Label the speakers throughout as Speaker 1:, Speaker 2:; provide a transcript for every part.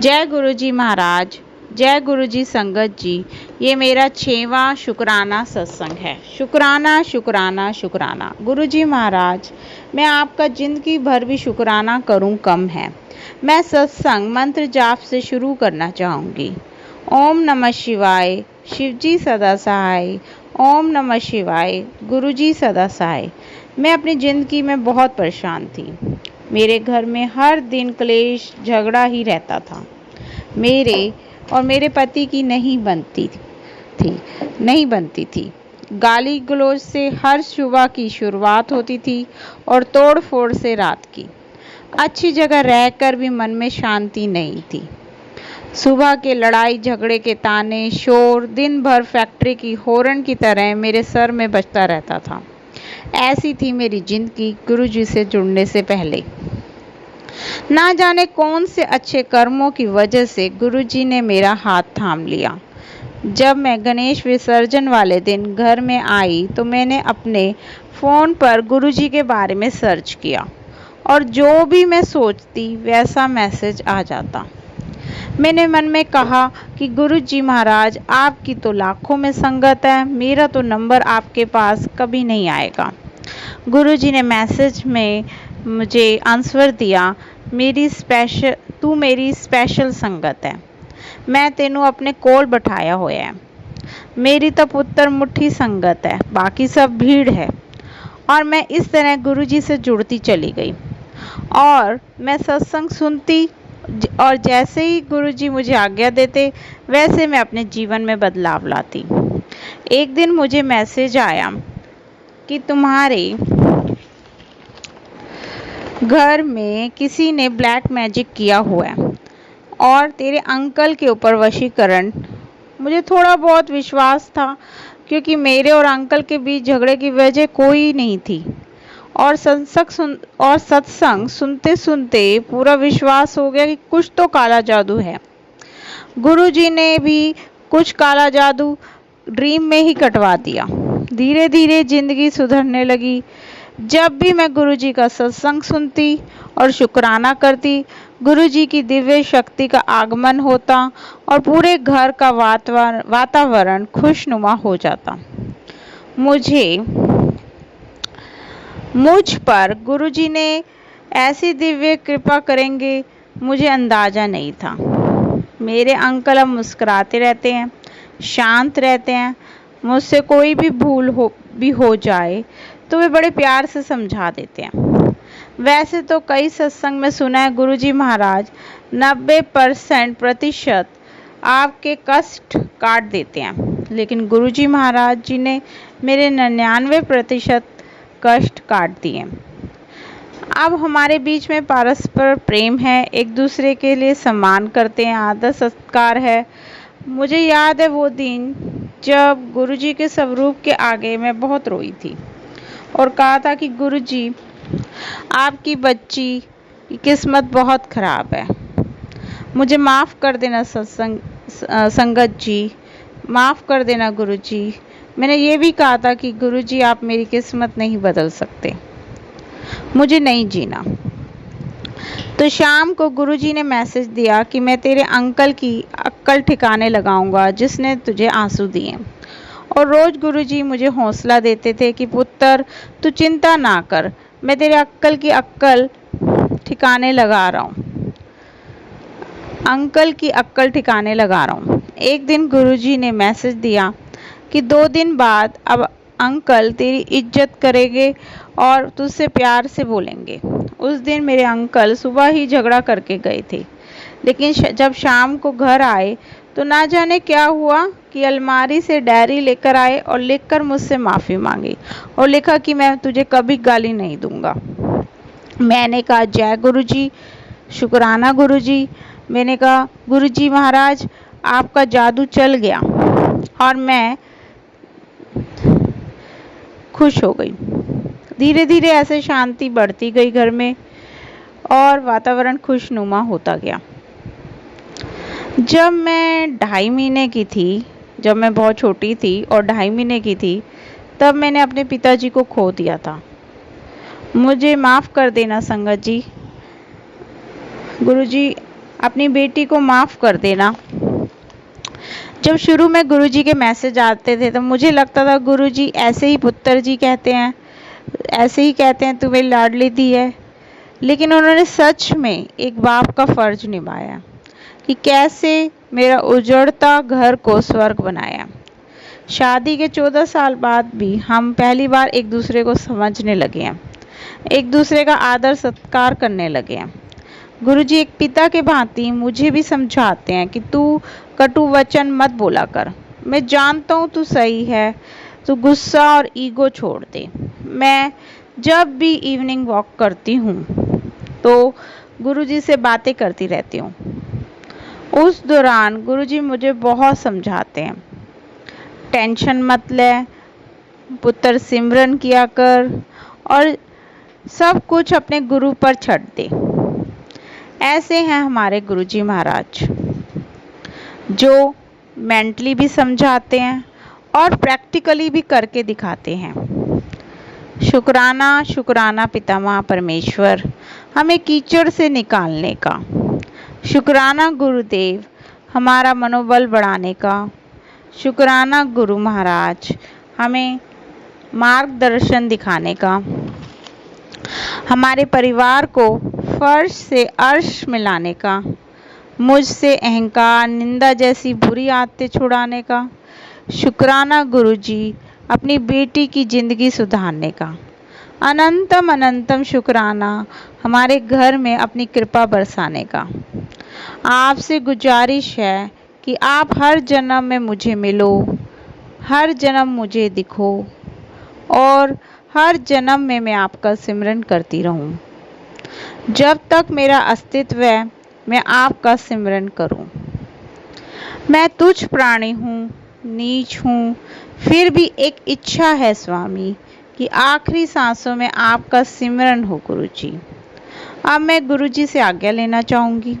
Speaker 1: जय गुरु जी महाराज, जय गुरु जी संगत जी। ये मेरा 6वां शुक्राना सत्संग है। शुक्राना शुक्राना शुक्राना। गुरु जी महाराज, मैं आपका जिंदगी भर भी शुक्राना करूं कम है। मैं सत्संग मंत्र जाप से शुरू करना चाहूँगी। ओम नमः शिवाय, शिव जी सदा सहाय। ओम नमः शिवाय, गुरु जी सदा सहाय। मैं अपनी ज़िंदगी में बहुत परेशान थी। मेरे घर में हर दिन क्लेश झगड़ा ही रहता था। मेरे और मेरे पति की नहीं बनती थी। गाली गलौज से हर सुबह की शुरुआत होती थी और तोड़ फोड़ से रात की। अच्छी जगह रहकर भी मन में शांति नहीं थी। सुबह के लड़ाई झगड़े के ताने शोर दिन भर फैक्ट्री की हॉर्न की तरह मेरे सर में बजता रहता था। ऐसी थी मेरी जिंदगी गुरुजी से जुड़ने से पहले। ना जाने कौन से अच्छे कर्मों की वजह से गुरुजी ने मेरा हाथ थाम लिया। जब मैं गणेश विसर्जन वाले दिन घर में आई तो मैंने अपने फ़ोन पर गुरुजी के बारे में सर्च किया और जो भी मैं सोचती वैसा मैसेज आ जाता। मैंने मन में कहा कि गुरुजी महाराज, आपकी तो लाखों में संगत है, मेरा तो नंबर आपके पास कभी नहीं आएगा। गुरुजी ने मैसेज में मुझे आंसर दिया, तू मेरी स्पेशल संगत है। मैं तेनू अपने कोल बिठाया होया है। मेरी तो पुत्र मुट्ठी संगत है, बाकी सब भीड़ है। और मैं इस तरह गुरुजी से जुड़ती चली गई और मैं सत्संग सुनती और जैसे ही गुरुजी मुझे आज्ञा देते वैसे मैं अपने जीवन में बदलाव लाती। एक दिन मुझे मैसेज आया कि तुम्हारे घर में किसी ने ब्लैक मैजिक किया हुआ है और तेरे अंकल के ऊपर वशीकरण। मुझे थोड़ा बहुत विश्वास था क्योंकि मेरे और अंकल के बीच झगड़े की वजह कोई नहीं थी और सत्संग सुनते सुनते पूरा विश्वास हो गया कि कुछ तो काला जादू है। गुरुजी ने भी कुछ काला जादू ड्रीम में ही कटवा दिया। धीरे धीरे जिंदगी सुधरने लगी। जब भी मैं गुरुजी का सत्संग सुनती और शुक्राना करती, गुरुजी की दिव्य शक्ति का आगमन होता और पूरे घर का वातावरण खुशनुमा हो जाता। मुझ पर गुरुजी ने ऐसी दिव्य कृपा करेंगे मुझे अंदाजा नहीं था। मेरे अंकल अब मुस्कुराते रहते हैं, शांत रहते हैं। मुझसे कोई भी भूल हो जाए तो वे बड़े प्यार से समझा देते हैं। वैसे तो कई सत्संग में सुना है गुरुजी महाराज 90% आपके कष्ट काट देते हैं, लेकिन गुरुजी महाराज जी ने मेरे 99% कष्ट काट दिए। अब हमारे बीच में परस्पर प्रेम है, एक दूसरे के लिए सम्मान करते हैं, आदर सत्कार है। मुझे याद है वो दिन जब गुरुजी के स्वरूप के आगे मैं बहुत रोई थी और कहा था कि गुरुजी, आपकी बच्ची की किस्मत बहुत ख़राब है, मुझे माफ़ कर देना संगत जी, माफ़ कर देना गुरुजी। मैंने ये भी कहा था कि गुरुजी, आप मेरी किस्मत नहीं बदल सकते, मुझे नहीं जीना। तो शाम को गुरुजी ने मैसेज दिया कि मैं तेरे अंकल की अक्ल ठिकाने लगाऊंगा जिसने तुझे आंसू दिए। और रोज़ गुरुजी मुझे हौसला देते थे कि पुत्र, तू चिंता ना कर, मैं तेरे अंकल की अक्ल ठिकाने लगा रहा हूँ, अंकल की अक्ल ठिकाने लगा रहा हूँ। एक दिन गुरुजी ने मैसेज दिया कि 2 दिन बाद अब अंकल तेरी इज्जत करेंगे और तुझसे प्यार से बोलेंगे। उस दिन मेरे अंकल सुबह ही झगड़ा करके गए थे, लेकिन जब शाम को घर आए तो ना जाने क्या हुआ कि अलमारी से डायरी लेकर आए और लिखकर मुझसे माफ़ी मांगी और लिखा कि मैं तुझे कभी गाली नहीं दूंगा। मैंने कहा जय गुरुजी, शुक्राना गुरुजी। मैंने कहा गुरुजी महाराज, आपका जादू चल गया और मैं खुश हो गई। धीरे धीरे ऐसे शांति बढ़ती गई घर में और वातावरण खुशनुमा होता गया। जब मैं 2.5 महीने की थी, जब मैं बहुत छोटी थी और 2.5 महीने की थी, तब मैंने अपने पिताजी को खो दिया था। मुझे माफ़ कर देना संगत जी। गुरुजी, अपनी बेटी को माफ़ कर देना। जब शुरू में गुरुजी के मैसेज आते थे तो मुझे लगता था गुरुजी ऐसे ही पुत्र जी कहते हैं, ऐसे ही कहते हैं, तू मेरी लाडली दी है। लेकिन उन्होंने सच में एक बाप का फर्ज निभाया कि कैसे मेरा उजड़ता घर को स्वर्ग बनाया। शादी के 14 साल बाद भी हम पहली बार एक दूसरे को समझने लगे हैं, एक दूसरे का आदर सत्कार करने लगे हैं। गुरुजी एक पिता के भांति मुझे भी समझाते हैं कि तू कटु वचन मत बोला कर। मैं जानता हूँ तू सही है, तू गुस्सा और ईगो छोड़ दे। मैं जब भी इवनिंग वॉक करती हूँ तो गुरुजी से बातें करती रहती हूँ। उस दौरान गुरुजी मुझे बहुत समझाते हैं, टेंशन मत ले, पुत्र सिमरन किया कर और सब कुछ अपने गुरु पर छोड़ दे। ऐसे हैं हमारे गुरुजी महाराज, जो मेंटली भी समझाते हैं और प्रैक्टिकली भी करके दिखाते हैं। शुक्राना शुक्राना पितामह परमेश्वर हमें कीचड़ से निकालने का। शुक्राना गुरुदेव हमारा मनोबल बढ़ाने का। शुक्राना गुरु महाराज हमें मार्गदर्शन दिखाने का। हमारे परिवार को फर्श से अर्श मिलाने का। मुझसे अहंकार, निंदा जैसी बुरी आदतें छुड़ाने का। शुक्राना गुरुजी अपनी बेटी की ज़िंदगी सुधारने का। अनंतम अनंतम शुक्राना हमारे घर में अपनी कृपा बरसाने का। आपसे गुजारिश है कि आप हर जन्म में मुझे मिलो, हर जन्म मुझे दिखो और हर जन्म में मैं आपका सिमरन करती रहूं। जब तक मेरा अस्तित्व है मैं आपका सिमरन करूं। मैं तुच्छ प्राणी हूँ, नीच हूँ, फिर भी एक इच्छा है स्वामी कि आखिरी सांसों में आपका सिमरन हो गुरुजी। अब मैं गुरुजी से आज्ञा लेना चाहूँगी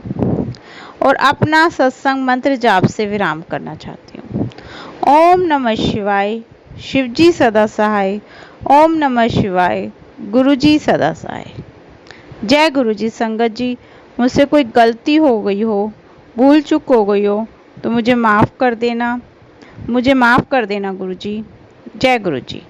Speaker 1: और अपना सत्संग मंत्र जाप से विराम करना चाहती हूँ। ओम नमः शिवाय, शिवजी सदा सहाय। ओम नमः शिवाय, गुरुजी सदा सहाय। जय गुरुजी। संगत जी, मुझसे कोई गलती हो गई हो, भूल चूक हो गई हो तो मुझे माफ़ कर देना, मुझे माफ़ कर देना गुरुजी। जय गुरुजी।